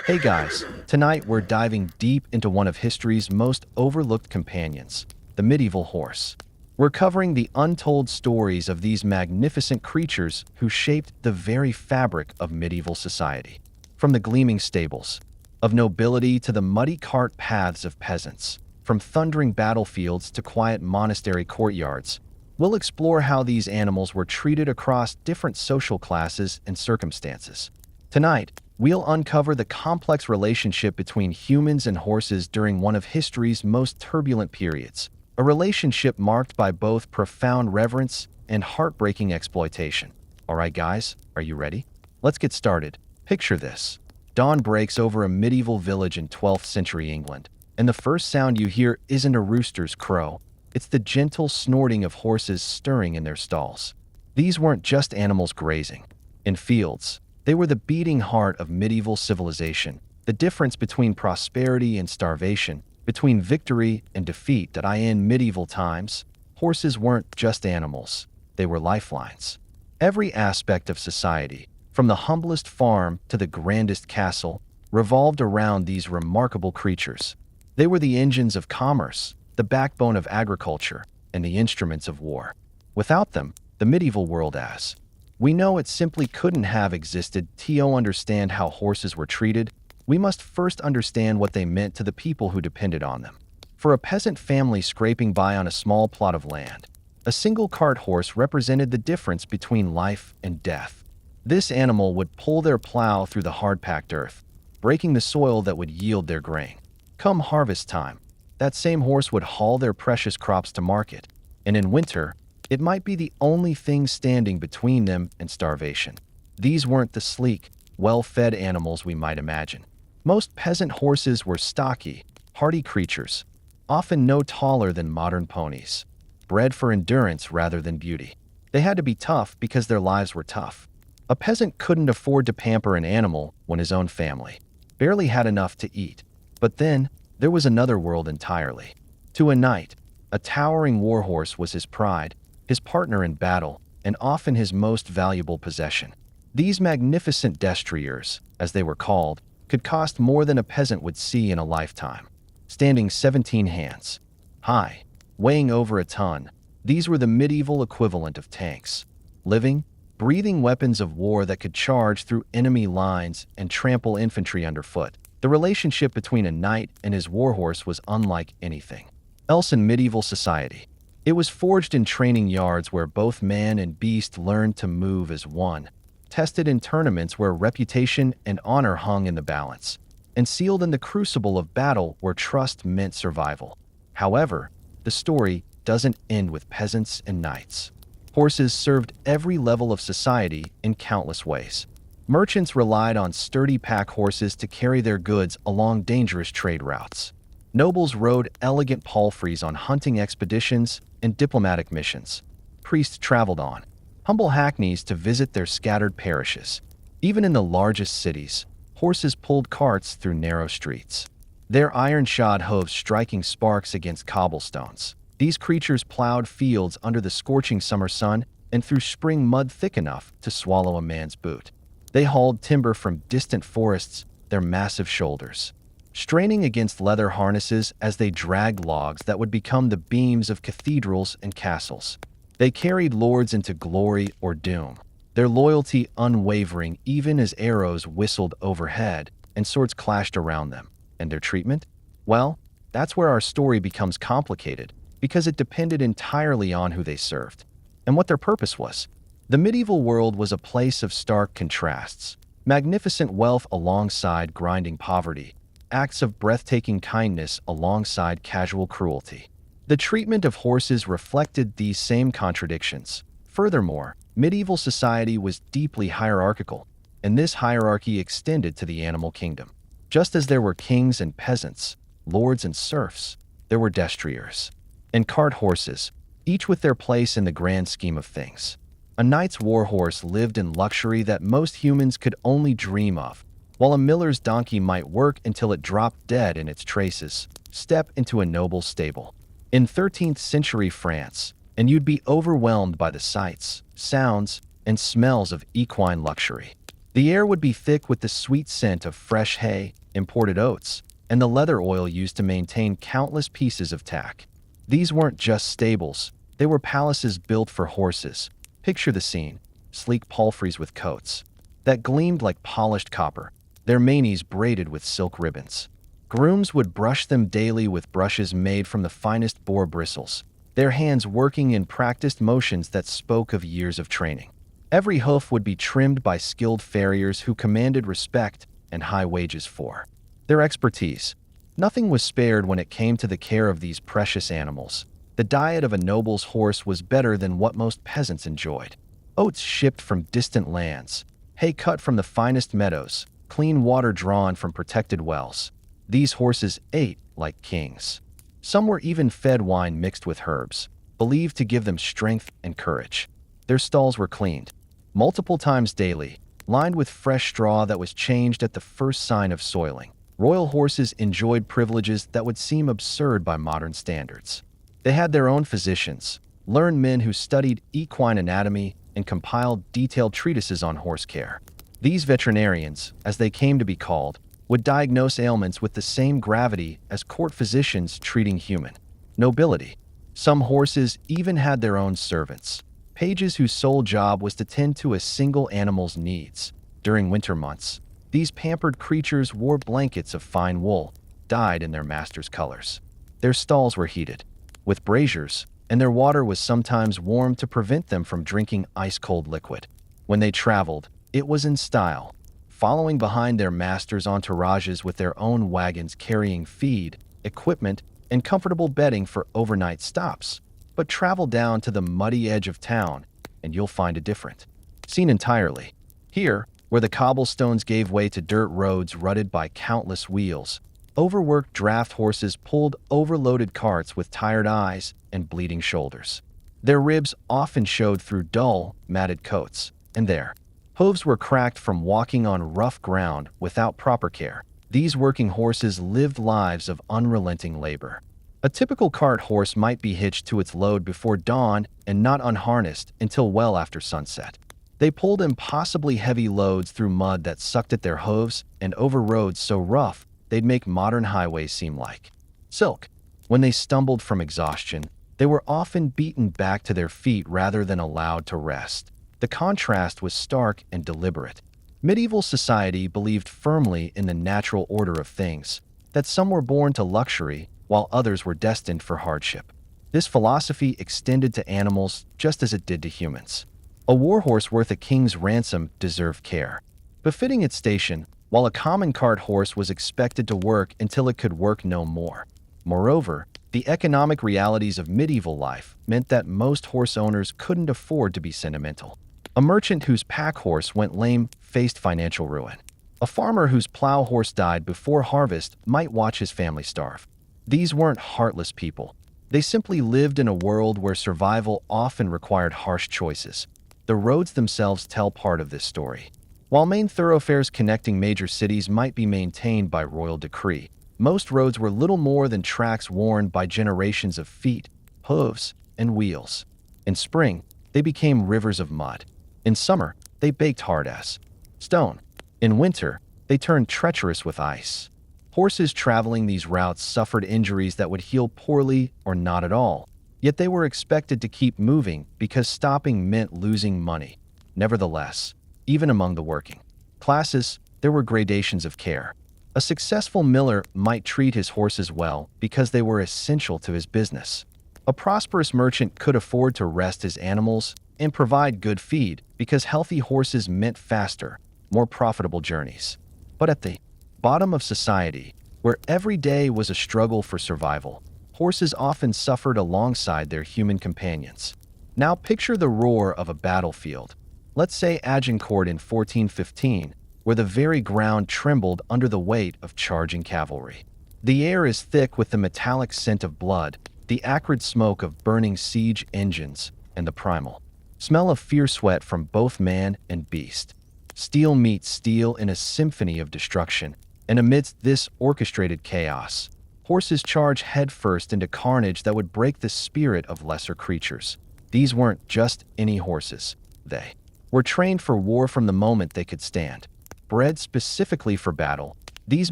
Hey guys, tonight we're diving deep into one of history's most overlooked companions, the medieval horse. We're covering the untold stories of these magnificent creatures who shaped the very fabric of medieval society. From the gleaming stables of nobility to the muddy cart paths of peasants, from thundering battlefields to quiet monastery courtyards, we'll explore how these animals were treated across different social classes and circumstances. Tonight, we'll uncover the complex relationship between humans and horses during one of history's most turbulent periods, a relationship marked by both profound reverence and heartbreaking exploitation. All right, guys, are you ready? Let's get started. Picture this. Dawn breaks over a medieval village in 12th century England, and the first sound you hear isn't a rooster's crow. It's the gentle snorting of horses stirring in their stalls. These weren't just animals grazing in fields. They were the beating heart of medieval civilization, the difference between prosperity and starvation, between victory and defeat. That in medieval times, horses weren't just animals, they were lifelines. Every aspect of society, from the humblest farm to the grandest castle, revolved around these remarkable creatures. They were the engines of commerce, the backbone of agriculture, and the instruments of war. Without them, the medieval world as we know it simply couldn't have existed. To understand how horses were treated, we must first understand what they meant to the people who depended on them. For a peasant family scraping by on a small plot of land, a single cart horse represented the difference between life and death. This animal would pull their plow through the hard-packed earth, breaking the soil that would yield their grain. Come harvest time, that same horse would haul their precious crops to market, and in winter, it might be the only thing standing between them and starvation. These weren't the sleek, well-fed animals we might imagine. Most peasant horses were stocky, hardy creatures, often no taller than modern ponies, bred for endurance rather than beauty. They had to be tough because their lives were tough. A peasant couldn't afford to pamper an animal when his own family barely had enough to eat. But then, there was another world entirely. To a knight, a towering warhorse was his pride, his partner in battle, and often his most valuable possession. These magnificent destriers, as they were called, could cost more than a peasant would see in a lifetime. Standing 17 hands high, weighing over a ton, these were the medieval equivalent of tanks. Living, breathing weapons of war that could charge through enemy lines and trample infantry underfoot. The relationship between a knight and his warhorse was unlike anything else in medieval society. It was forged in training yards where both man and beast learned to move as one, tested in tournaments where reputation and honor hung in the balance, and sealed in the crucible of battle where trust meant survival. However, the story doesn't end with peasants and knights. Horses served every level of society in countless ways. Merchants relied on sturdy pack horses to carry their goods along dangerous trade routes. Nobles rode elegant palfreys on hunting expeditions and diplomatic missions. Priests traveled on humble hackneys to visit their scattered parishes. Even in the largest cities, horses pulled carts through narrow streets, their iron-shod hooves striking sparks against cobblestones. These creatures plowed fields under the scorching summer sun and through spring mud thick enough to swallow a man's boot. They hauled timber from distant forests, their massive shoulders straining against leather harnesses as they dragged logs that would become the beams of cathedrals and castles. They carried lords into glory or doom, their loyalty unwavering even as arrows whistled overhead and swords clashed around them. And their treatment? Well, that's where our story becomes complicated, because it depended entirely on who they served and what their purpose was. The medieval world was a place of stark contrasts. Magnificent wealth alongside grinding poverty, acts of breathtaking kindness alongside casual cruelty. The treatment of horses reflected these same contradictions. Furthermore, medieval society was deeply hierarchical, and this hierarchy extended to the animal kingdom. Just as there were kings and peasants, lords and serfs, there were destriers and cart horses, each with their place in the grand scheme of things. A knight's warhorse lived in luxury that most humans could only dream of, while a miller's donkey might work until it dropped dead in its traces. Step into a noble stable in 13th century France, and you'd be overwhelmed by the sights, sounds, and smells of equine luxury. The air would be thick with the sweet scent of fresh hay, imported oats, and the leather oil used to maintain countless pieces of tack. These weren't just stables, they were palaces built for horses. Picture the scene: sleek palfreys with coats that gleamed like polished copper, their manes braided with silk ribbons. Grooms would brush them daily with brushes made from the finest boar bristles, their hands working in practiced motions that spoke of years of training. Every hoof would be trimmed by skilled farriers who commanded respect and high wages for their expertise. Nothing was spared when it came to the care of these precious animals. The diet of a noble's horse was better than what most peasants enjoyed. Oats shipped from distant lands, hay cut from the finest meadows, clean water drawn from protected wells. These horses ate like kings. Some were even fed wine mixed with herbs, believed to give them strength and courage. Their stalls were cleaned multiple times daily, lined with fresh straw that was changed at the first sign of soiling. Royal horses enjoyed privileges that would seem absurd by modern standards. They had their own physicians, learned men who studied equine anatomy and compiled detailed treatises on horse care. These veterinarians, as they came to be called, would diagnose ailments with the same gravity as court physicians treating human nobility. Some horses even had their own servants, pages whose sole job was to tend to a single animal's needs. During winter months, these pampered creatures wore blankets of fine wool, dyed in their master's colors. Their stalls were heated with braziers, and their water was sometimes warmed to prevent them from drinking ice-cold liquid. When they traveled, it was in style, following behind their masters' entourages with their own wagons carrying feed, equipment, and comfortable bedding for overnight stops. But travel down to the muddy edge of town, and you'll find a different scene entirely. Here, where the cobblestones gave way to dirt roads rutted by countless wheels, overworked draft horses pulled overloaded carts with tired eyes and bleeding shoulders. Their ribs often showed through dull, matted coats, and their hooves were cracked from walking on rough ground without proper care. These working horses lived lives of unrelenting labor. A typical cart horse might be hitched to its load before dawn and not unharnessed until well after sunset. They pulled impossibly heavy loads through mud that sucked at their hooves and over roads so rough they'd make modern highways seem like silk. When they stumbled from exhaustion, they were often beaten back to their feet rather than allowed to rest. The contrast was stark and deliberate. Medieval society believed firmly in the natural order of things, that some were born to luxury while others were destined for hardship. This philosophy extended to animals just as it did to humans. A warhorse worth a king's ransom deserved care, befitting its station, while a common cart horse was expected to work until it could work no more. Moreover, the economic realities of medieval life meant that most horse owners couldn't afford to be sentimental. A merchant whose pack horse went lame faced financial ruin. A farmer whose plow horse died before harvest might watch his family starve. These weren't heartless people. They simply lived in a world where survival often required harsh choices. The roads themselves tell part of this story. While main thoroughfares connecting major cities might be maintained by royal decree, most roads were little more than tracks worn by generations of feet, hooves, and wheels. In spring, they became rivers of mud. In summer, they baked hard as stone. In winter, they turned treacherous with ice. Horses traveling these routes suffered injuries that would heal poorly or not at all, yet they were expected to keep moving because stopping meant losing money. Nevertheless, even among the working classes, there were gradations of care. A successful miller might treat his horses well because they were essential to his business. A prosperous merchant could afford to rest his animals and provide good feed because healthy horses meant faster, more profitable journeys. But at the bottom of society, where every day was a struggle for survival, horses often suffered alongside their human companions. Now picture the roar of a battlefield. Let's say Agincourt in 1415, where the very ground trembled under the weight of charging cavalry. The air is thick with the metallic scent of blood, the acrid smoke of burning siege engines, and the primal smell of fierce sweat from both man and beast. Steel meets steel in a symphony of destruction, and amidst this orchestrated chaos, horses charge headfirst into carnage that would break the spirit of lesser creatures. These weren't just any horses. They were trained for war from the moment they could stand. Bred specifically for battle, these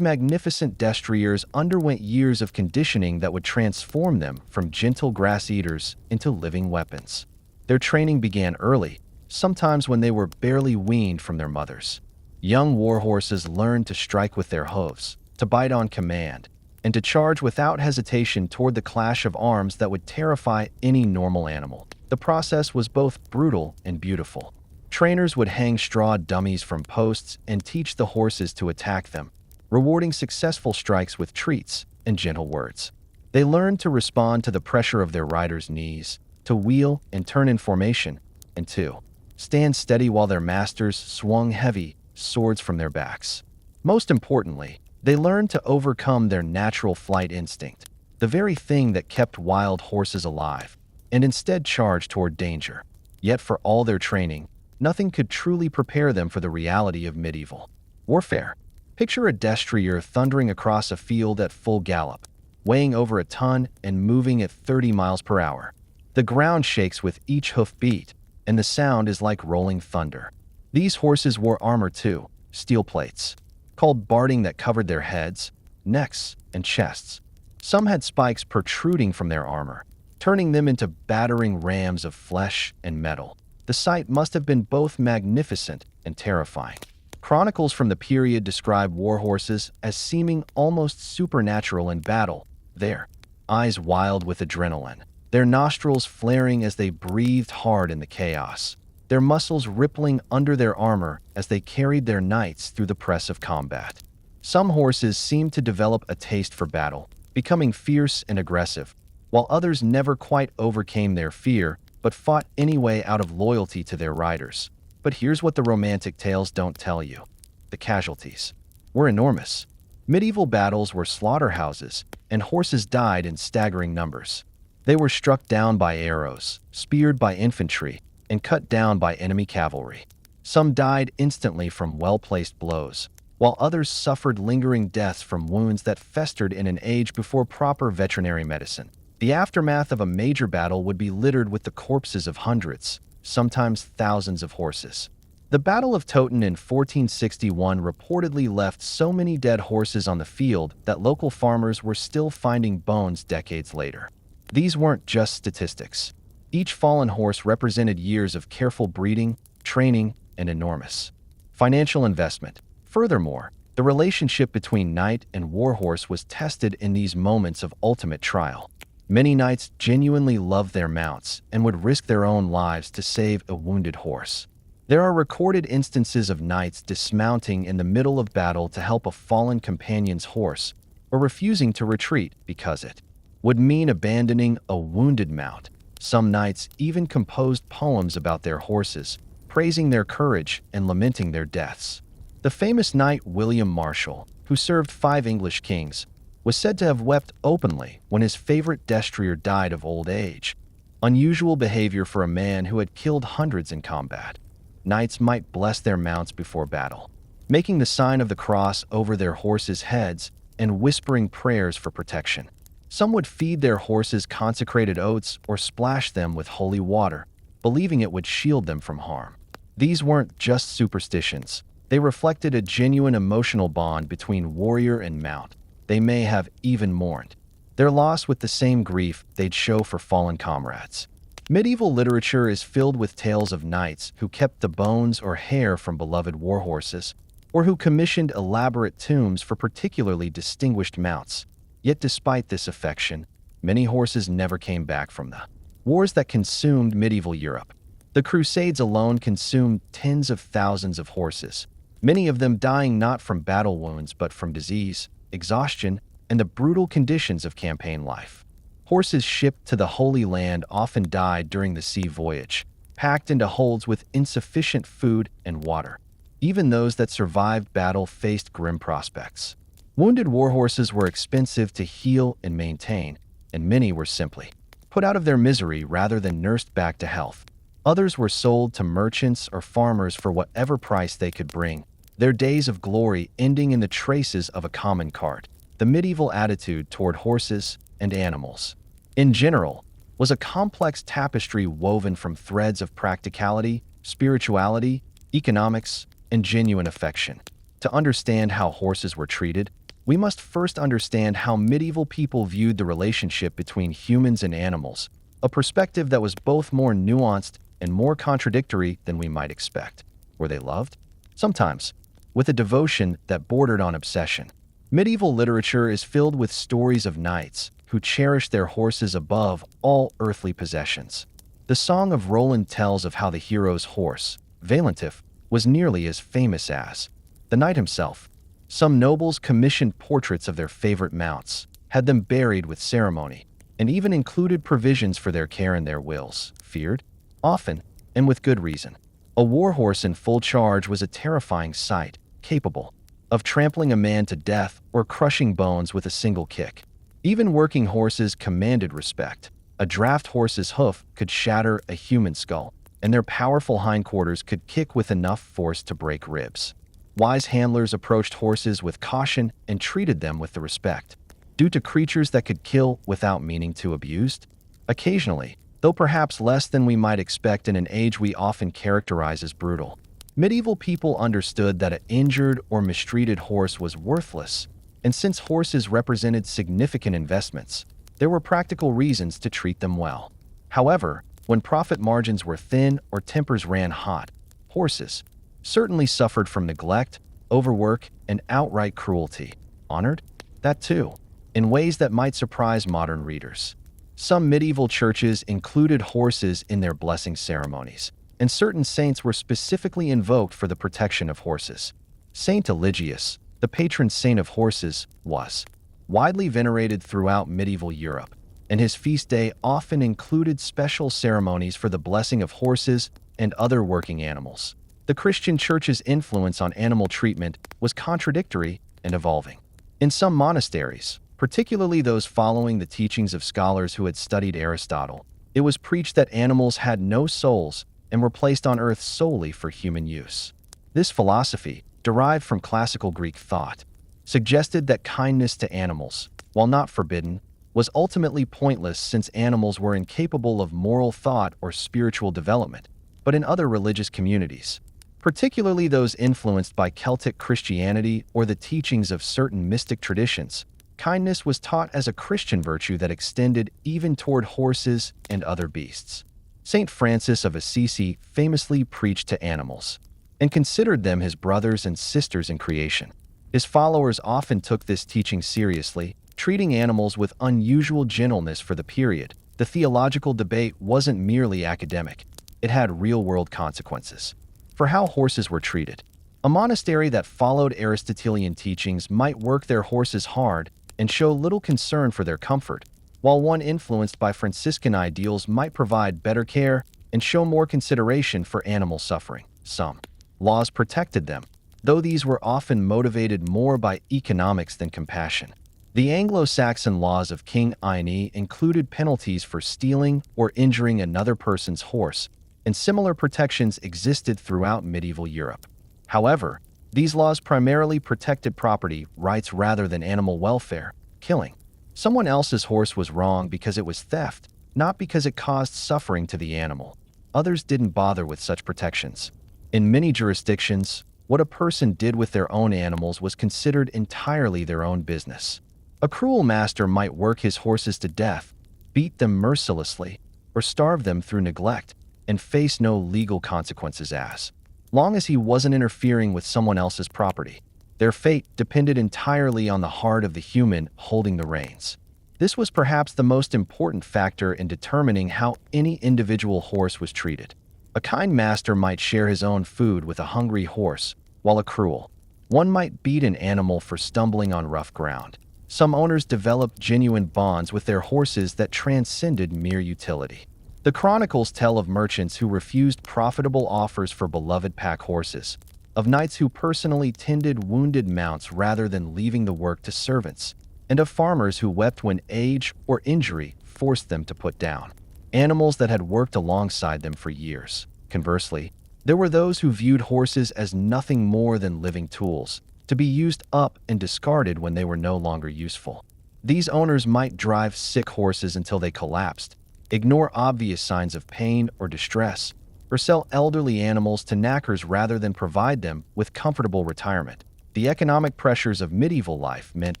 magnificent destriers underwent years of conditioning that would transform them from gentle grass eaters into living weapons. Their training began early, sometimes when they were barely weaned from their mothers. Young warhorses learned to strike with their hooves, to bite on command, and to charge without hesitation toward the clash of arms that would terrify any normal animal. The process was both brutal and beautiful. Trainers would hang straw dummies from posts and teach the horses to attack them, rewarding successful strikes with treats and gentle words. They learned to respond to the pressure of their riders' knees, to wheel and turn in formation, and to stand steady while their masters swung heavy swords from their backs. Most importantly, they learned to overcome their natural flight instinct, the very thing that kept wild horses alive, and instead charged toward danger. Yet for all their training, nothing could truly prepare them for the reality of medieval warfare. Picture a destrier thundering across a field at full gallop, weighing over a ton and moving at 30 miles per hour. The ground shakes with each hoof beat, and the sound is like rolling thunder. These horses wore armor too, steel plates, called barding, that covered their heads, necks, and chests. Some had spikes protruding from their armor, turning them into battering rams of flesh and metal. The sight must have been both magnificent and terrifying. Chronicles from the period describe warhorses as seeming almost supernatural in battle, their eyes wild with adrenaline, their nostrils flaring as they breathed hard in the chaos, their muscles rippling under their armor as they carried their knights through the press of combat. Some horses seemed to develop a taste for battle, becoming fierce and aggressive, while others never quite overcame their fear but fought anyway out of loyalty to their riders. But here's what the romantic tales don't tell you. The casualties were enormous. Medieval battles were slaughterhouses, and horses died in staggering numbers. They were struck down by arrows, speared by infantry, and cut down by enemy cavalry. Some died instantly from well-placed blows, while others suffered lingering deaths from wounds that festered in an age before proper veterinary medicine. The aftermath of a major battle would be littered with the corpses of hundreds, sometimes thousands of horses. The Battle of Toten in 1461 reportedly left so many dead horses on the field that local farmers were still finding bones decades later. These weren't just statistics. Each fallen horse represented years of careful breeding, training, and enormous financial investment. Furthermore, the relationship between knight and warhorse was tested in these moments of ultimate trial. Many knights genuinely loved their mounts and would risk their own lives to save a wounded horse. There are recorded instances of knights dismounting in the middle of battle to help a fallen companion's horse, or refusing to retreat because it would mean abandoning a wounded mount. Some knights even composed poems about their horses, praising their courage and lamenting their deaths. The famous knight William Marshall, who served 5 English kings, was said to have wept openly when his favorite destrier died of old age. Unusual behavior for a man who had killed hundreds in combat. Knights might bless their mounts before battle, making the sign of the cross over their horses' heads and whispering prayers for protection. Some would feed their horses consecrated oats or splash them with holy water, believing it would shield them from harm. These weren't just superstitions. They reflected a genuine emotional bond between warrior and mount. They may have even mourned their loss with the same grief they'd show for fallen comrades. Medieval literature is filled with tales of knights who kept the bones or hair from beloved warhorses, or who commissioned elaborate tombs for particularly distinguished mounts. Yet despite this affection, many horses never came back from the wars that consumed medieval Europe. The Crusades alone consumed tens of thousands of horses, many of them dying not from battle wounds but from disease, exhaustion, and the brutal conditions of campaign life. Horses shipped to the Holy Land often died during the sea voyage, packed into holds with insufficient food and water. Even those that survived battle faced grim prospects. Wounded warhorses were expensive to heal and maintain, and many were simply put out of their misery rather than nursed back to health. Others were sold to merchants or farmers for whatever price they could bring, their days of glory ending in the traces of a common cart. The medieval attitude toward horses and animals, in general, was a complex tapestry woven from threads of practicality, spirituality, economics, and genuine affection. To understand how horses were treated, we must first understand how medieval people viewed the relationship between humans and animals, a perspective that was both more nuanced and more contradictory than we might expect. Were they loved? Sometimes, with a devotion that bordered on obsession. Medieval literature is filled with stories of knights who cherished their horses above all earthly possessions. The Song of Roland tells of how the hero's horse, Valentif, was nearly as famous as the knight himself. Some nobles commissioned portraits of their favorite mounts, had them buried with ceremony, and even included provisions for their care in their wills. Feared? Often, and with good reason. A warhorse in full charge was a terrifying sight, capable of trampling a man to death or crushing bones with a single kick. Even working horses commanded respect. A draft horse's hoof could shatter a human skull, and their powerful hindquarters could kick with enough force to break ribs. Wise handlers approached horses with caution and treated them with the respect, due to creatures that could kill without meaning to abuse. Occasionally, though perhaps less than we might expect in an age we often characterize as brutal, medieval people understood that an injured or mistreated horse was worthless, and since horses represented significant investments, there were practical reasons to treat them well. However, when profit margins were thin or tempers ran hot, horses certainly suffered from neglect, overwork, and outright cruelty. Honored? That too, in ways that might surprise modern readers. Some medieval churches included horses in their blessing ceremonies, and certain saints were specifically invoked for the protection of horses. Saint Eligius, the patron saint of horses, was widely venerated throughout medieval Europe, and his feast day often included special ceremonies for the blessing of horses and other working animals. The Christian Church's influence on animal treatment was contradictory and evolving. In some monasteries, particularly those following the teachings of scholars who had studied Aristotle, it was preached that animals had no souls and were placed on earth solely for human use. This philosophy, derived from classical Greek thought, suggested that kindness to animals, while not forbidden, was ultimately pointless since animals were incapable of moral thought or spiritual development. But in other religious communities, particularly those influenced by Celtic Christianity or the teachings of certain mystic traditions, kindness was taught as a Christian virtue that extended even toward horses and other beasts. Saint Francis of Assisi famously preached to animals and considered them his brothers and sisters in creation. His followers often took this teaching seriously, treating animals with unusual gentleness for the period. The theological debate wasn't merely academic, it had real-world consequences for how horses were treated. A monastery that followed Aristotelian teachings might work their horses hard and show little concern for their comfort, while one influenced by Franciscan ideals might provide better care and show more consideration for animal suffering. Some laws protected them, though these were often motivated more by economics than compassion. The Anglo-Saxon laws of King Ine included penalties for stealing or injuring another person's horse, and similar protections existed throughout medieval Europe. However, these laws primarily protected property rights rather than animal welfare. Killing someone else's horse was wrong because it was theft, not because it caused suffering to the animal. Others didn't bother with such protections. In many jurisdictions, what a person did with their own animals was considered entirely their own business. A cruel master might work his horses to death, beat them mercilessly, or starve them through neglect, and face no legal consequences as long as he wasn't interfering with someone else's property. Their fate depended entirely on the heart of the human holding the reins. This was perhaps the most important factor in determining how any individual horse was treated. A kind master might share his own food with a hungry horse, while a cruel one might beat an animal for stumbling on rough ground. Some owners developed genuine bonds with their horses that transcended mere utility. The chronicles tell of merchants who refused profitable offers for beloved pack horses, of knights who personally tended wounded mounts rather than leaving the work to servants, and of farmers who wept when age or injury forced them to put down animals that had worked alongside them for years. Conversely, there were those who viewed horses as nothing more than living tools, to be used up and discarded when they were no longer useful. These owners might drive sick horses until they collapsed, ignore obvious signs of pain or distress, or sell elderly animals to knackers rather than provide them with comfortable retirement. The economic pressures of medieval life meant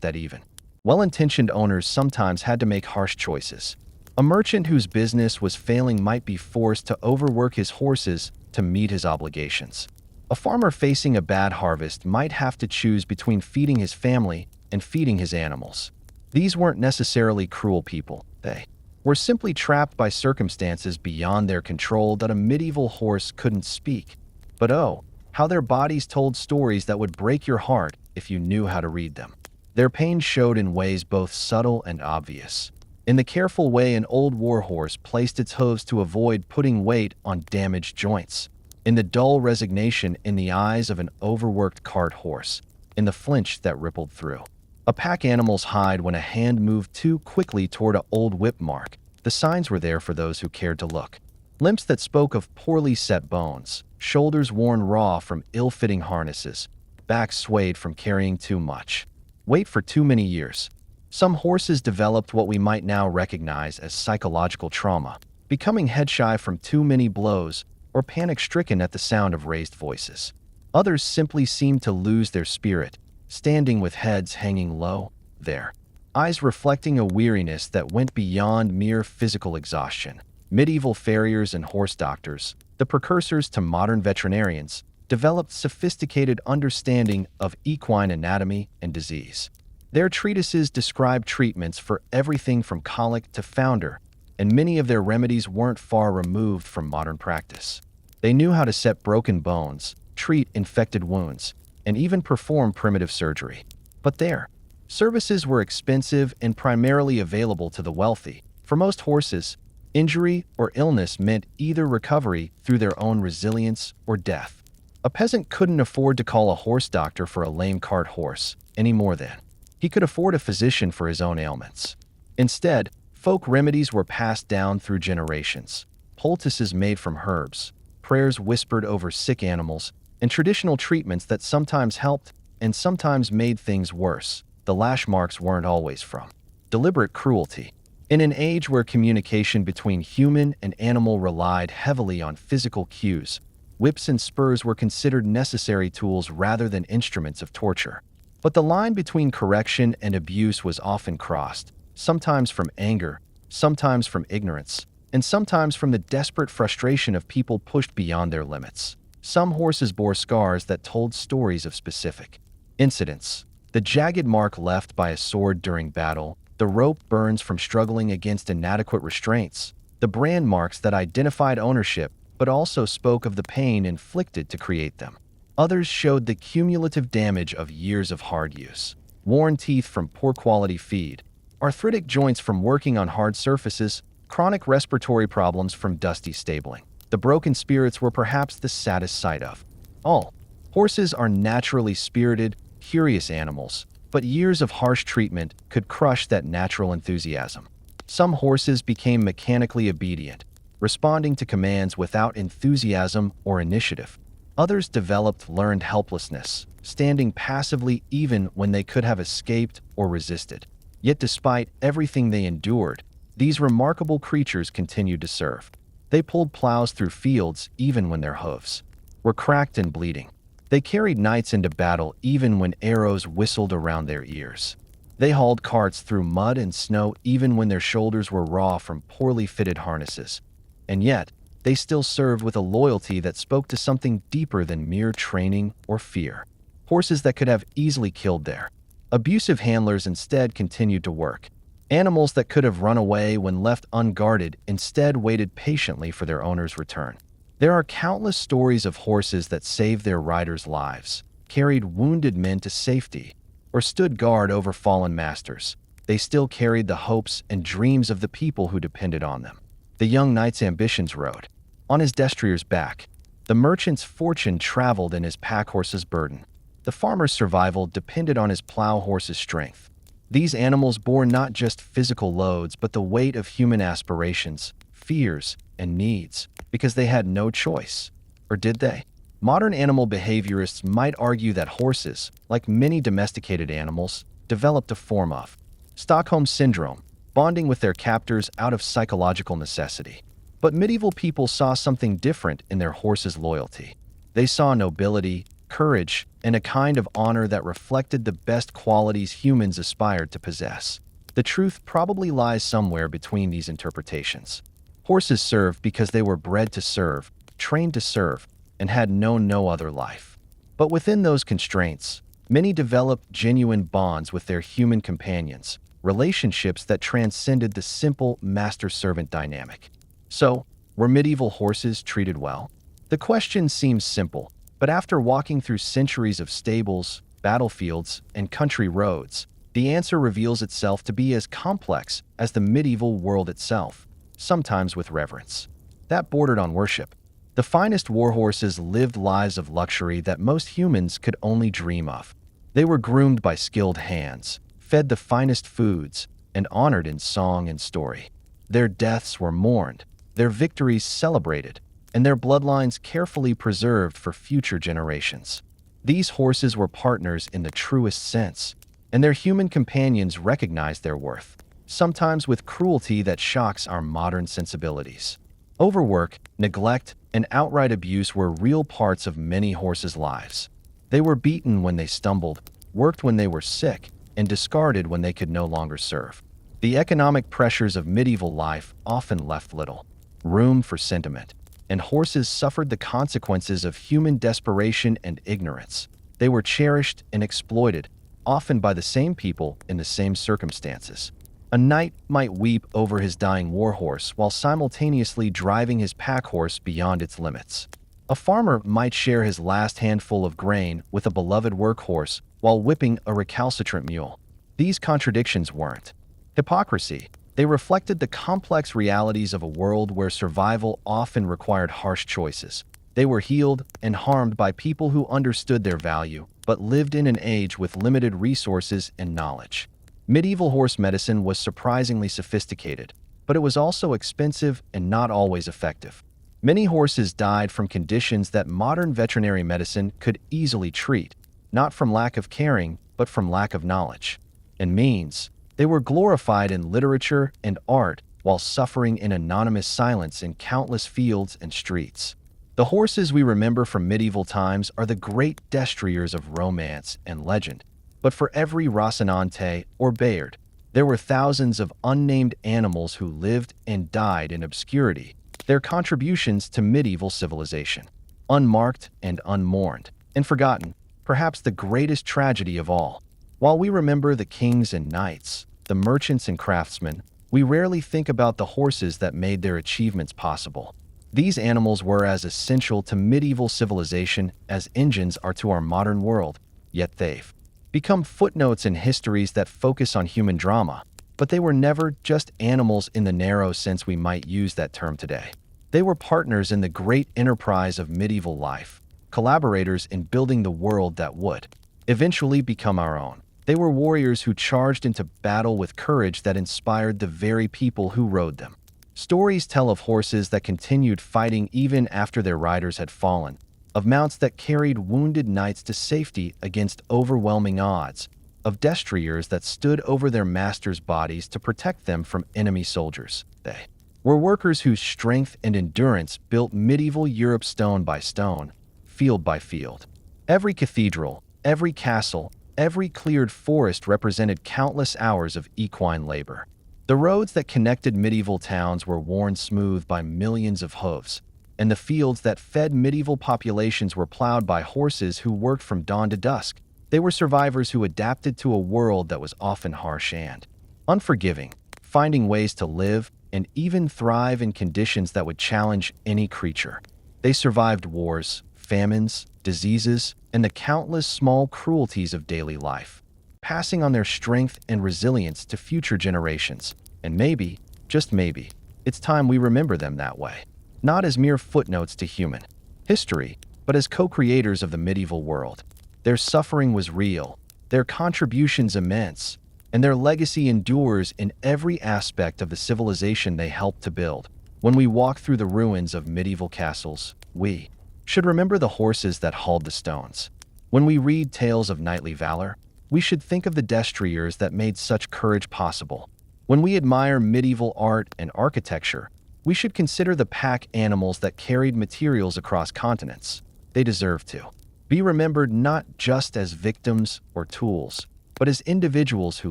that even well-intentioned owners sometimes had to make harsh choices. A merchant whose business was failing might be forced to overwork his horses to meet his obligations. A farmer facing a bad harvest might have to choose between feeding his family and feeding his animals. These weren't necessarily cruel people. They were simply trapped by circumstances beyond their control that a medieval horse couldn't speak. But oh, how their bodies told stories that would break your heart if you knew how to read them. Their pain showed in ways both subtle and obvious. In the careful way an old war horse placed its hooves to avoid putting weight on damaged joints. In the dull resignation in the eyes of an overworked cart horse. In the flinch that rippled through a pack animal's hide when a hand moved too quickly toward an old whip mark. The signs were there for those who cared to look. Limps that spoke of poorly set bones, shoulders worn raw from ill-fitting harnesses, backs swayed from carrying too much weight for too many years. Some horses developed what we might now recognize as psychological trauma, becoming head-shy from too many blows or panic-stricken at the sound of raised voices. Others simply seemed to lose their spirit, standing with heads hanging low, their eyes reflecting a weariness that went beyond mere physical exhaustion. Medieval farriers and horse doctors, the precursors to modern veterinarians, developed sophisticated understanding of equine anatomy and disease. Their treatises described treatments for everything from colic to founder, and many of their remedies weren't far removed from modern practice. They knew how to set broken bones, treat infected wounds, and even perform primitive surgery. But their services were expensive and primarily available to the wealthy. For most horses, injury or illness meant either recovery through their own resilience or death. A peasant couldn't afford to call a horse doctor for a lame cart horse any more than he could afford a physician for his own ailments. Instead, folk remedies were passed down through generations. Poultices made from herbs, prayers whispered over sick animals, and traditional treatments that sometimes helped and sometimes made things worse. The lash marks weren't always from deliberate cruelty. In an age where communication between human and animal relied heavily on physical cues, whips and spurs were considered necessary tools rather than instruments of torture. But the line between correction and abuse was often crossed, sometimes from anger, sometimes from ignorance, and sometimes from the desperate frustration of people pushed beyond their limits. Some horses bore scars that told stories of specific incidents. The jagged mark left by a sword during battle, the rope burns from struggling against inadequate restraints, the brand marks that identified ownership but also spoke of the pain inflicted to create them. Others showed the cumulative damage of years of hard use. Worn teeth from poor quality feed, arthritic joints from working on hard surfaces, chronic respiratory problems from dusty stabling. The broken spirits were perhaps the saddest sight of all. Horses are naturally spirited, curious animals, but years of harsh treatment could crush that natural enthusiasm. Some horses became mechanically obedient, responding to commands without enthusiasm or initiative. Others developed learned helplessness, standing passively even when they could have escaped or resisted. Yet despite everything they endured, these remarkable creatures continued to serve. They pulled plows through fields even when their hooves were cracked and bleeding. They carried knights into battle even when arrows whistled around their ears. They hauled carts through mud and snow even when their shoulders were raw from poorly fitted harnesses. And yet, they still served with a loyalty that spoke to something deeper than mere training or fear. Horses that could have easily killed their abusive handlers instead continued to work. Animals that could have run away when left unguarded instead waited patiently for their owner's return. There are countless stories of horses that saved their riders' lives, carried wounded men to safety, or stood guard over fallen masters. They still carried the hopes and dreams of the people who depended on them. The young knight's ambitions rode on his destrier's back. The merchant's fortune traveled in his pack horse's burden. The farmer's survival depended on his plow horse's strength. These animals bore not just physical loads but the weight of human aspirations, fears, and needs, because they had no choice. Or did they? Modern animal behaviorists might argue that horses, like many domesticated animals, developed a form of Stockholm Syndrome, bonding with their captors out of psychological necessity. But medieval people saw something different in their horses' loyalty. They saw nobility, courage, and a kind of honor that reflected the best qualities humans aspired to possess. The truth probably lies somewhere between these interpretations. Horses served because they were bred to serve, trained to serve, and had known no other life. But within those constraints, many developed genuine bonds with their human companions, relationships that transcended the simple master-servant dynamic. So, were medieval horses treated well? The question seems simple, but after walking through centuries of stables, battlefields, and country roads, the answer reveals itself to be as complex as the medieval world itself, sometimes with reverence that bordered on worship. The finest warhorses lived lives of luxury that most humans could only dream of. They were groomed by skilled hands, fed the finest foods, and honored in song and story. Their deaths were mourned, their victories celebrated, and their bloodlines carefully preserved for future generations. These horses were partners in the truest sense, and their human companions recognized their worth, sometimes with cruelty that shocks our modern sensibilities. Overwork, neglect, and outright abuse were real parts of many horses' lives. They were beaten when they stumbled, worked when they were sick, and discarded when they could no longer serve. The economic pressures of medieval life often left little room for sentiment, and horses suffered the consequences of human desperation and ignorance. They were cherished and exploited, often by the same people in the same circumstances. A knight might weep over his dying warhorse while simultaneously driving his packhorse beyond its limits. A farmer might share his last handful of grain with a beloved workhorse while whipping a recalcitrant mule. These contradictions weren't hypocrisy. They reflected the complex realities of a world where survival often required harsh choices. They were healed and harmed by people who understood their value, but lived in an age with limited resources and knowledge. Medieval horse medicine was surprisingly sophisticated, but it was also expensive and not always effective. Many horses died from conditions that modern veterinary medicine could easily treat, not from lack of caring, but from lack of knowledge and means. They were glorified in literature and art while suffering in anonymous silence in countless fields and streets. The horses we remember from medieval times are the great destriers of romance and legend. But for every Rocinante or Bayard, there were thousands of unnamed animals who lived and died in obscurity, their contributions to medieval civilization, unmarked and unmourned, and forgotten, perhaps the greatest tragedy of all. While we remember the kings and knights, the merchants and craftsmen, we rarely think about the horses that made their achievements possible. These animals were as essential to medieval civilization as engines are to our modern world, yet they've become footnotes in histories that focus on human drama, but they were never just animals in the narrow sense we might use that term today. They were partners in the great enterprise of medieval life, collaborators in building the world that would eventually become our own. They were warriors who charged into battle with courage that inspired the very people who rode them. Stories tell of horses that continued fighting even after their riders had fallen, of mounts that carried wounded knights to safety against overwhelming odds, of destriers that stood over their masters' bodies to protect them from enemy soldiers. They were workers whose strength and endurance built medieval Europe stone by stone, field by field. Every cathedral, every castle, every cleared forest represented countless hours of equine labor. The roads that connected medieval towns were worn smooth by millions of hooves, and the fields that fed medieval populations were plowed by horses who worked from dawn to dusk. They were survivors who adapted to a world that was often harsh and unforgiving, finding ways to live and even thrive in conditions that would challenge any creature. They survived wars, famines, diseases, and the countless small cruelties of daily life, passing on their strength and resilience to future generations. And maybe, just maybe, it's time we remember them that way. Not as mere footnotes to human history, but as co-creators of the medieval world. Their suffering was real, their contributions immense, and their legacy endures in every aspect of the civilization they helped to build. When we walk through the ruins of medieval castles, we should remember the horses that hauled the stones. When we read tales of knightly valor, we should think of the destriers that made such courage possible. When we admire medieval art and architecture, We should consider the pack animals that carried materials across continents. They deserve to be remembered not just as victims or tools, but as individuals who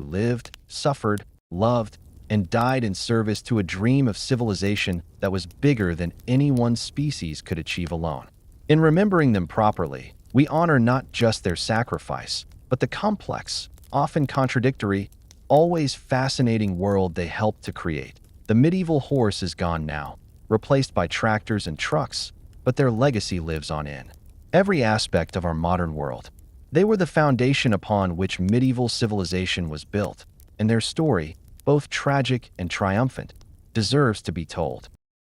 lived, suffered, loved, and died in service to a dream of civilization that was bigger than any one species could achieve alone. In remembering them properly, we honor not just their sacrifice, but the complex, often contradictory, always fascinating world they helped to create. The medieval horse is gone now, replaced by tractors and trucks, but their legacy lives on in every aspect of our modern world. They were the foundation upon which medieval civilization was built, and their story, both tragic and triumphant, deserves to be told.